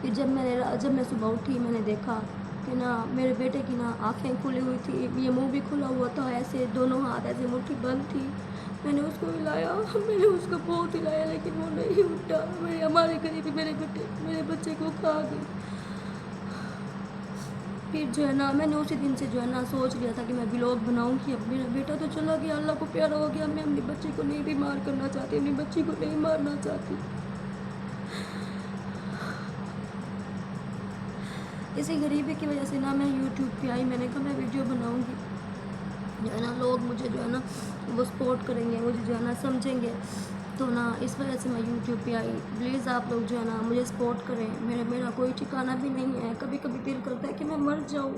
फिर जब मैं सुबह उठी मैंने देखा कि ना मेरे बेटे की ना आँखें खुली हुई थी, ये मुंह भी खुला हुआ था, ऐसे दोनों हाथ ऐसे मुट्ठी बंद थी। मैंने उसको हिलाया, मैंने उसको बहुत हिलाया लेकिन वो नहीं उठा। हमारे करीब मेरे बच्चे को खा गई। फिर जो है ना मैंने उसी दिन से जो है ना सोच लिया था कि मैं व्लॉग बनाऊंगी। अब मेरा बेटा तो चला गया, अल्लाह को प्यारा हो गया। मैं अपनी बच्ची को नहीं बीमार करना चाहती, अपनी बच्ची को नहीं मारना चाहती। इसी गरीबी की वजह से ना मैं यूट्यूब पे आई। मैंने कहा मैं वीडियो बनाऊंगी, जो है ना लोग मुझे जो है ना वो सपोर्ट करेंगे, मुझे जो है ना समझेंगे। तो ना इस वजह से मैं यूट्यूब पे आई। प्लीज़ आप लोग जो है ना मुझे सपोर्ट करें। मेरा कोई ठिकाना भी नहीं है। कभी कभी दिल करता है कि मैं मर जाऊँ,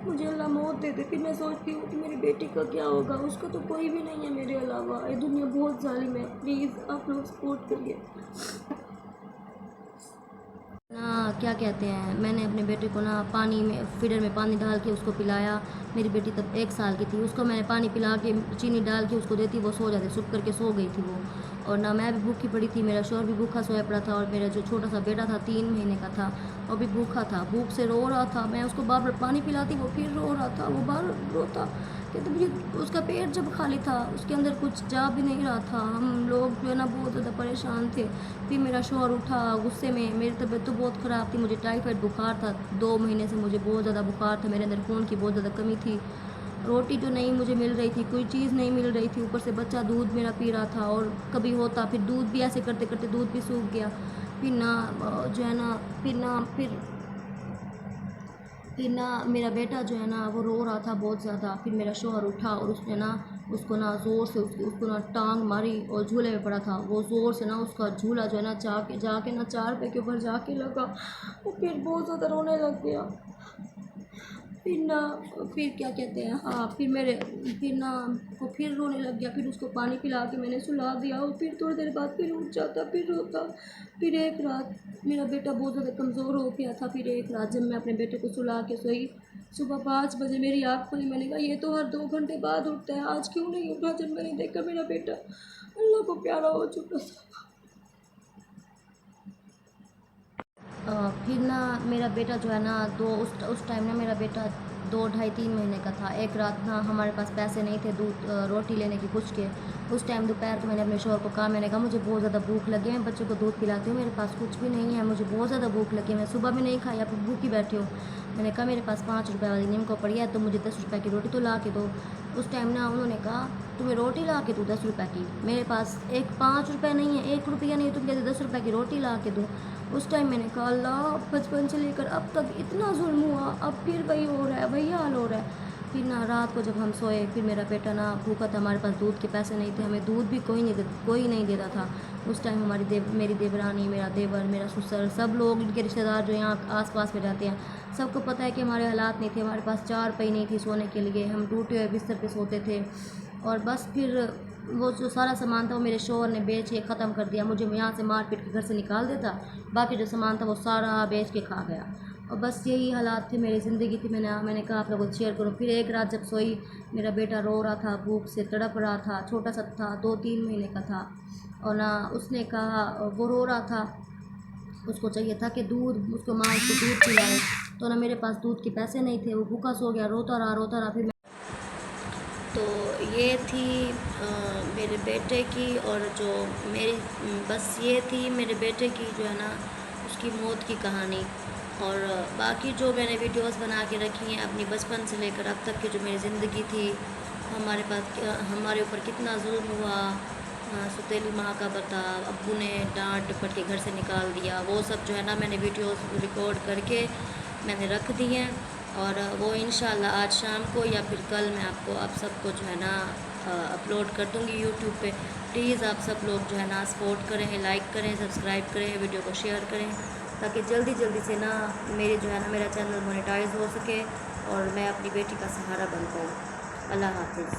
मुझे अल्लाह मौत दे दे। फिर मैं सोचती हूँ कि मेरी बेटी का क्या होगा, उसका तो कोई भी नहीं है मेरे अलावा। ये दुनिया बहुत जालिम है। प्लीज़ आप लोग सपोर्ट करिए ना। क्या कहते हैं, मैंने अपने बेटे को ना पानी में फीडर में पानी डाल के उसको पिलाया। मेरी बेटी तब 1 साल की थी। उसको मैंने पानी पिला के चीनी डाल के उसको देती, वो सो जाती, छुप करके सो गई थी वो। और ना मैं भी भूखी पड़ी थी, मेरा शौहर भी भूखा सोया पड़ा था। और मेरा जो छोटा सा बेटा था 3 महीने का था, वो भी भूखा था, भूख से रो रहा था। मैं उसको बार बार पानी पिलाती, वो फिर रो रहा था, वो बार रोता। कहते मुझे उसका पेट जब खाली था, उसके अंदर कुछ जा भी नहीं रहा था। हम लोग जो है ना बहुत ज़्यादा परेशान थे। फिर मेरा शौहर उठा गुस्से में। मेरी तबीयत तो बहुत ख़राब थी, मुझे टाइफाइड बुखार था। 2 महीने से मुझे बहुत ज़्यादा बुखार था, मेरे अंदर खून की बहुत ज़्यादा कमी थी। रोटी जो नहीं मुझे मिल रही थी, कोई चीज़ नहीं मिल रही थी। ऊपर से बच्चा दूध मेरा पी रहा था, और कभी होता फिर दूध भी ऐसे करते करते दूध भी सूख गया। फिर ना जो है ना फिर ना मेरा बेटा जो है ना वो रो रहा था बहुत ज़्यादा। फिर मेरा शौहर उठा और उसने ना उसको ना ज़ोर से उसको ना टांग मारी, और झूले में पड़ा था वो, ज़ोर से ना उसका झूला जो है ना जाके ना 4 पे के ऊपर जाके लगा। वो फिर बहुत ज़्यादा रोने लग गया। फिर क्या कहते हैं, हाँ फिर ना वो फिर रोने लग गया। फिर उसको पानी पिला के मैंने सुला दिया, और फिर थोड़ी देर बाद फिर उठ जाता, फिर रोता। फिर एक रात मेरा बेटा बहुत ज़्यादा कमज़ोर हो गया था। फिर एक रात जब मैं अपने बेटे को सुला के सोई, सुबह 5 बजे मेरी आँख खुली। मैंने कहा ये तो हर 2 घंटे बाद उठता है, आज क्यों नहीं उठा। जब मैंने देखा मेरा बेटा अल्लाह को प्यारा हो चुका था। फिर ना मेरा बेटा जो है ना उस टाइम ना मेरा बेटा 2 ढाई 3 महीने का था। एक रात ना हमारे पास पैसे नहीं थे दूध रोटी लेने की पूछ के। उस टाइम दोपहर को मैंने अपने शौहर को कहा, मैंने कहा मुझे बहुत ज़्यादा भूख लगी है, मैं बच्चों को दूध पिलाती हूँ, मेरे पास कुछ भी नहीं है, मुझे बहुत ज़्यादा भूख लगी है, मैं सुबह भी नहीं खाई, आप भूखी बैठी हो। मैंने कहा मेरे पास 5 रुपये वाली नीमको पड़ी है, तो मुझे 10 रुपये की रोटी तो ला के दो। उस टाइम ना उन्होंने कहा तुम्हें रोटी ला के दूँ 10 रुपये की, मेरे पास 5 रुपये नहीं है, 1 रुपया नहीं है, तुम कहते 10 रुपये की रोटी ला के दूँ। उस टाइम मैंने कहा अल्लाह, बचपन से लेकर अब तक इतना जुल्म हुआ, अब फिर वही हो रहा है, वही हाल हो रहा है। फिर ना रात को जब हम सोए, फिर मेरा बेटा ना भूखा था, हमारे पास दूध के पैसे नहीं थे, हमें दूध भी कोई नहीं देता था। उस टाइम मेरी देवरानी, मेरा देवर, मेरा ससुर, सब लोग इनके रिश्तेदार जो यहाँ आस पास में रहते हैं, सबको पता है कि हमारे हालात नहीं थे, हमारे पास 4 पैसे नहीं थी सोने के लिए, हम टूटे हुए बिस्तर पे सोते थे। और बस फिर वो जो सारा सामान था वो मेरे शौहर ने बेच के ख़त्म कर दिया। मुझे यहाँ से मार पीट के घर से निकाल देता, बाकी जो सामान था वो सारा बेच के खा गया। और बस यही हालात थे, मेरी ज़िंदगी थी। मैंने कहा आप लोगों को शेयर करूँ। फिर एक रात जब सोई, मेरा बेटा रो रहा था, भूख से तड़प रहा था, छोटा सा था, 2-3 महीने का था। और ना उसने कहा, वो रो रहा था, उसको चाहिए था कि उसको दूध पिलाए। तो ना मेरे पास दूध के पैसे नहीं थे, वो भूखा सो गया, रोता रहा। फिर तो ये थी मेरे बेटे की, और जो बस ये थी मेरे बेटे की जो है ना उसकी मौत की कहानी। और बाकी जो मैंने वीडियोस बना के रखी हैं अपनी बचपन से लेकर अब तक की जो मेरी ज़िंदगी थी, हमारे ऊपर कितना जुल्म हुआ, सौतेली माँ का बता, अब्बू ने डांट डपट के घर से निकाल दिया, वो सब जो है ना मैंने वीडियोस रिकॉर्ड करके मैंने रख दी हैं। और वो इंशाल्लाह आज शाम को या फिर कल मैं आपको आप सबको जो है ना अपलोड कर दूँगी यूट्यूब पे। प्लीज़ आप सब लोग जो है ना सपोर्ट करें, लाइक करें, सब्सक्राइब करें, वीडियो को शेयर करें, ताकि जल्दी से ना मेरा चैनल मोनेटाइज हो सके और मैं अपनी बेटी का सहारा बन पाऊँ। अल्लाह हाफ़िज़।